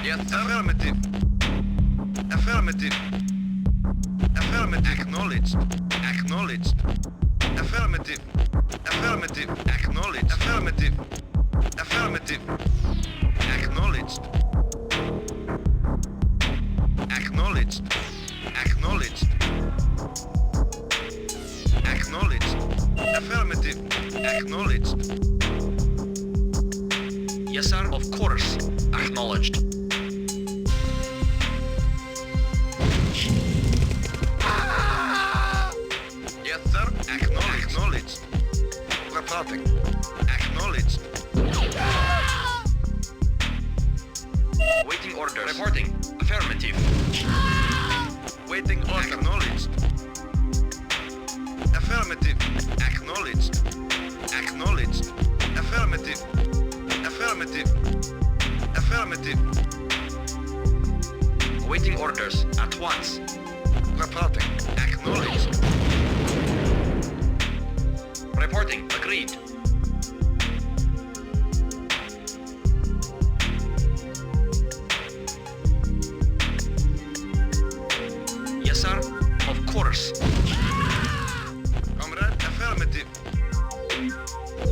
Yes, sir. Affirmative. Affirmative. Affirmative. Acknowledged. Acknowledged. Affirmative. Affirmative. Acknowledged. Affirmative. Affirmative. Acknowledged. Acknowledged. Acknowledged. Acknowledged. Affirmative. Acknowledged. Yes, sir. Of course. Acknowledged. Yes, sir. Acknowledged. Acknowledged. Reporting. Acknowledged. Waiting orders. Reporting. Affirmative. Waiting order. Acknowledged. Affirmative. Acknowledged. Acknowledged. Affirmative. Affirmative. Affirmative. Waiting orders at once. Reporting. Acknowledged. Reporting. Agreed. Yes, sir. Of course. Comrade. Affirmative.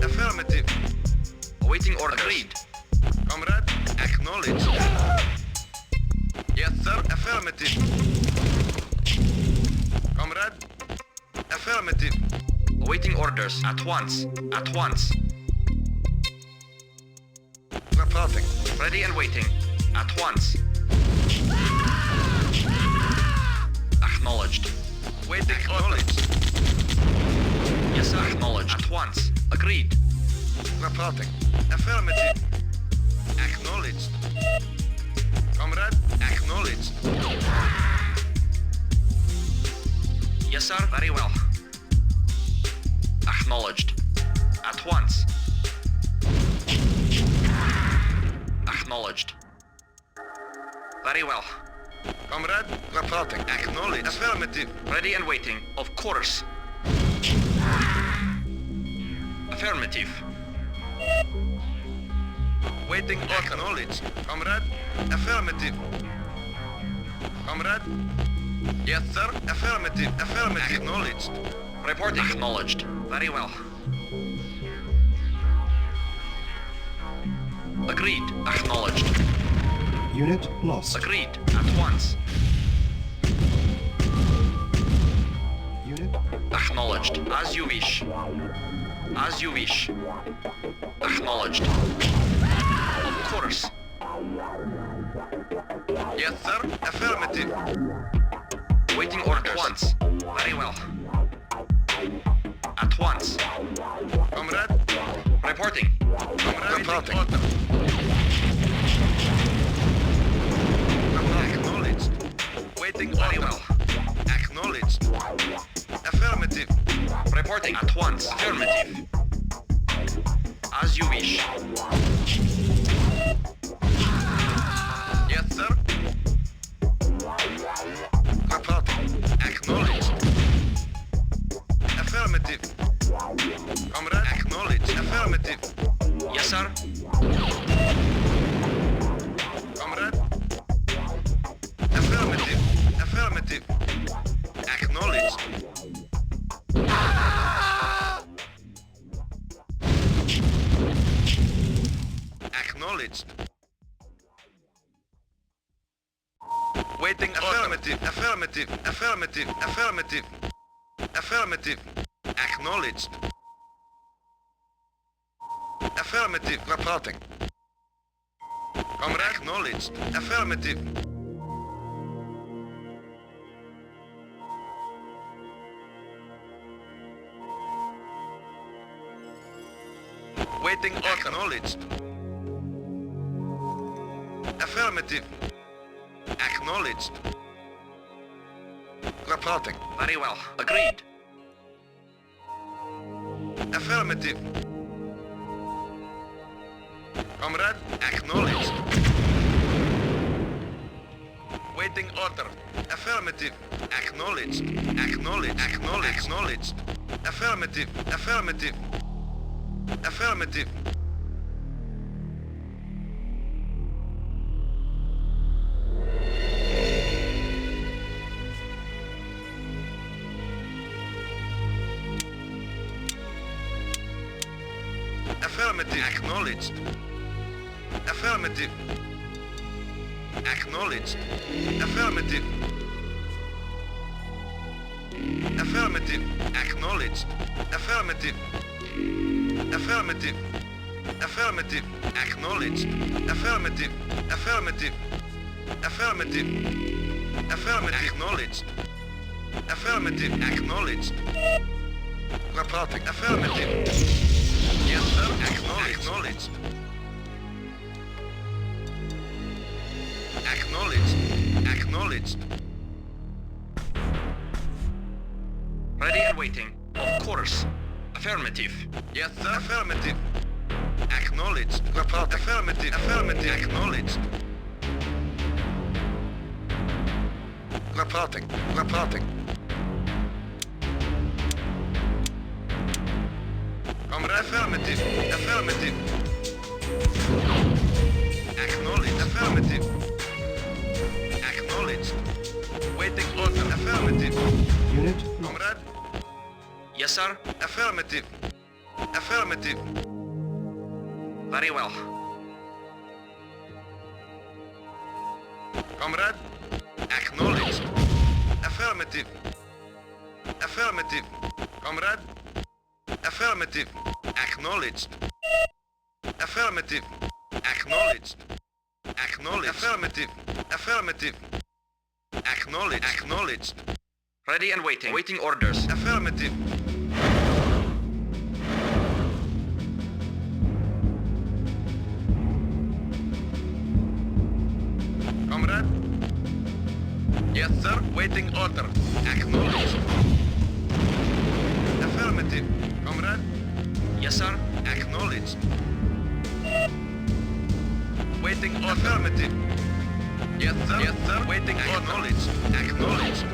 Affirmative. Awaiting orders. Agreed. Comrade. Acknowledged. Yes, sir. Affirmative. Comrade. Affirmative. Awaiting orders at once. At once. Reporting. Ready and waiting. At once. Acknowledged. Waiting. Acknowledged. Yes, sir. Acknowledged. At once. Agreed. Reporting. Affirmative. Acknowledged. Comrade. Acknowledged. Yes, sir. Very well. Acknowledged. At once. Acknowledged. Very well. Comrade. Reporting. Acknowledged. Affirmative. Ready and waiting. Of course. Affirmative. Waiting. Acknowledged. Comrade. Affirmative. Comrade. Yes, sir. Affirmative. Affirmative. Acknowledged. Reporting. Acknowledged. Very well. Agreed. Acknowledged. Unit lost. Agreed. At once. Unit Acknowledged. As you wish. As you wish. Acknowledged. Of course. Yes, sir. Affirmative. Waiting orders. At once. Very well. At once. Comrade. Reporting. Comrade. Reporting. Order. Acknowledged. Waiting. Very order. well. Acknowledged. Affirmative. Reporting. At once. Affirmative. As you wish. Yes, sir. Reporting. Acknowledged. Affirmative. Comrade. Acknowledged. Affirmative. Yes, sir. Comrade. Affirmative. Affirmative. Acknowledged. Acknowledged. Waiting. Affirmative. Affirmative. Affirmative. Affirmative. Affirmative. Acknowledged. Affirmative. Reporting. Comrade. Acknowledged. Affirmative. Waiting. Acknowledged. Affirmative. Acknowledged. Reporting. Very well. Agreed. Affirmative. Comrade. Acknowledged. Waiting order. Affirmative. Acknowledged. Acknowledged. Acknowledged. Acknowledged. Affirmative. Affirmative. Affirmative. Affirmative. Acknowledged. Affirmative. Acknowledged. Affirmative. Affirmative. Acknowledged. Affirmative. Affirmative. Affirmative. Acknowledged. Affirmative. Affirmative. Affirmative. Affirmative. Acknowledged. Affirmative. Acknowledged. Reporting. Affirmative. Yes, sir. Acknowledged. Acknowledged. Acknowledged. Ready and waiting. Of course. Affirmative. Yes, sir. Affirmative. Acknowledged. Report. Affirmative. Affirmative. Acknowledged. Reporting. Reporting. Comrade. Affirmative. Affirmative. Acknowledged. Affirmative. Acknowledged. Waiting order. Affirmative. Unit lost. Comrade. Yes, sir. Affirmative. Affirmative. Very well. Comrade. Acknowledged. Affirmative. Affirmative. Comrade. Affirmative. Acknowledged. Affirmative. Acknowledged. Acknowledged. Affirmative. Affirmative. Acknowledged. Acknowledged. Ready and waiting. Waiting orders. Affirmative. Comrade? Yes, sir. Waiting order. Acknowledged. Affirmative. Comrade? Yes, sir. Acknowledged. Waiting order. Affirmative. Yes, sir. Yes, sir. Waiting order. Acknowledged. Acknowledged.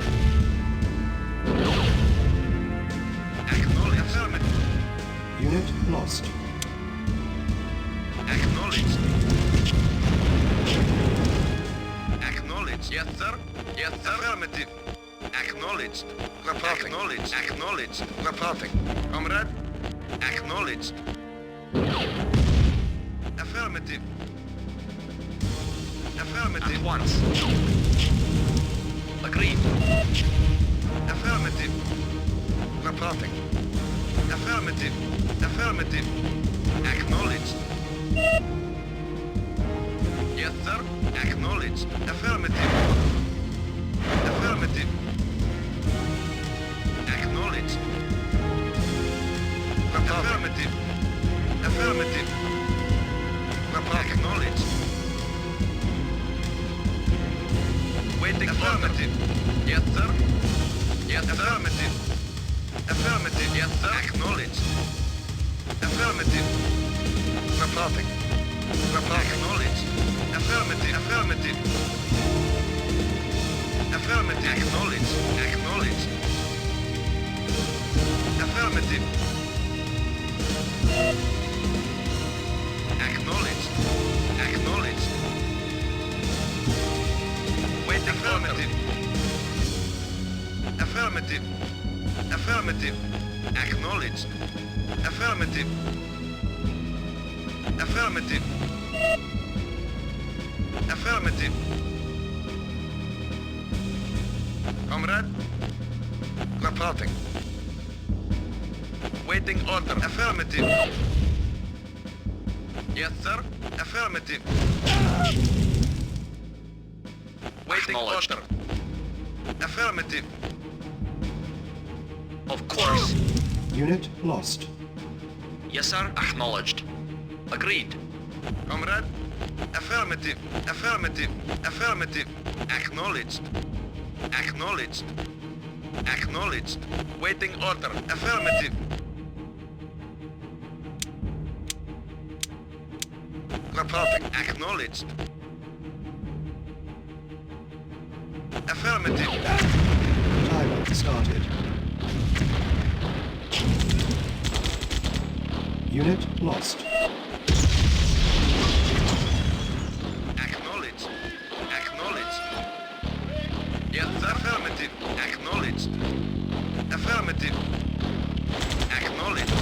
Acknowledged. Affirmative. Unit lost. Acknowledged. Acknowledged. Yes, sir. Yes, sir. Affirmative. Acknowledged. Reporting. Acknowledged. Acknowledged. Reporting. Comrade. Acknowledged. Affirmative. Affirmative. At once. Agreed. Affirmative. Reporting. Affirmative. Affirmative. Acknowledged. Yes, sir. Acknowledged. Affirmative. Affirmative. Acknowledged. Affirmative. Affirmative. Acknowledged. Waiting. Affirmative. Yes, sir. Yes, affirmative. Affirmative. Yes, sir. Acknowledged. Affirmative. Reporting. Acknowledged. Affirmative. Affirmative. Affirmative. Acknowledged. Acknowledged. Affirmative. Acknowledged. Acknowledged. Waiting. Affirmative. Affirmative. Affirmative. Acknowledged. Affirmative. Affirmative. Affirmative. Comrade? Reporting. Waiting order. Affirmative. Yes, sir. Affirmative. Waiting Acknowledged. order. Affirmative. Of course. Unit lost. Yes, sir. Acknowledged. Agreed. Comrade? Affirmative. Affirmative. Affirmative. Acknowledged. Acknowledged. Acknowledged. Waiting order. Affirmative. Reporting. Acknowledged. Affirmative. Timer started. Unit lost. Acknowledged. Acknowledged. Yes, sir. Affirmative. Acknowledged. Affirmative. Acknowledged.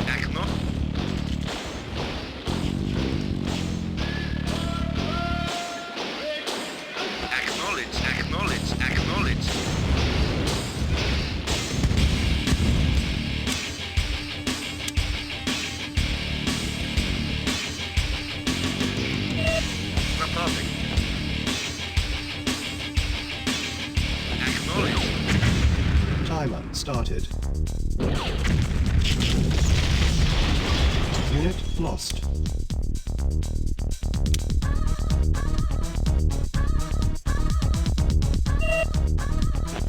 Acknowledged. started. Unit lost.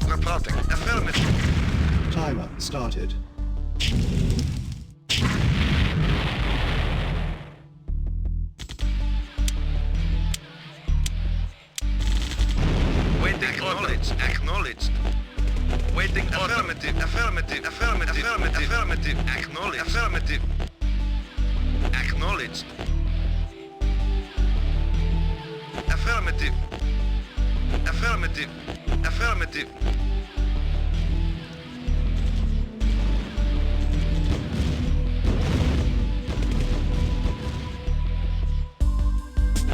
Reporting. Affirmative. Timer started. Waiting. Acknowledged. Acknowledged. Waiting. Affirmative. Affirmative. Affirmative. Affirmative. Affirmative. Acknowledged. Affirmative. Acknowledged. Affirmative. Affirmative. Affirmative.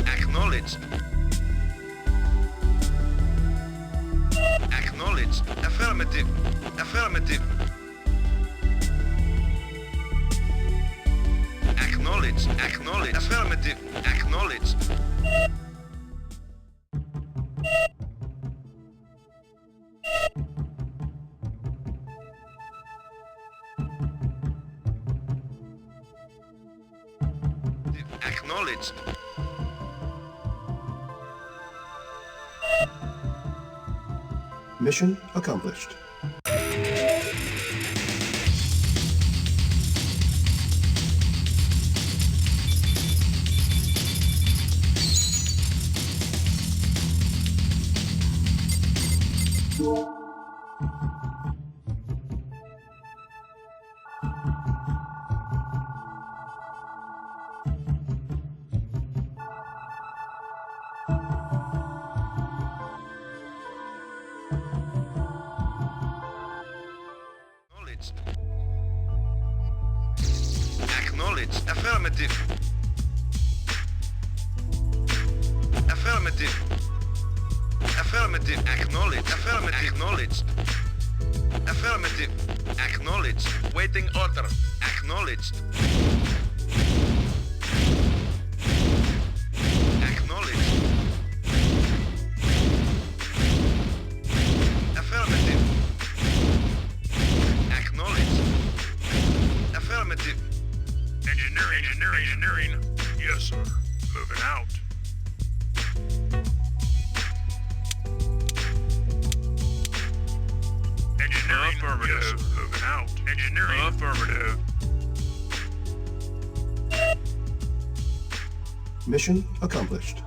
Acknowledged. Acknowledged. Affirmative. Affirmative. Acknowledged. Acknowledged. Affirmative. Acknowledged. Acknowledged. Mission accomplished. Acknowledged. Affirmative. Affirmative. Affirmative. Acknowledged. Affirmative. Acknowledged. Affirmative. Acknowledged. Waiting order. Acknowledged. Acknowledged. Affirmative. Acknowledged. Affirmative. Engineering. Yes, sir. Moving out. Engineering. Affirmative. Yes, sir. Moving out. Engineering. Affirmative. Mission accomplished.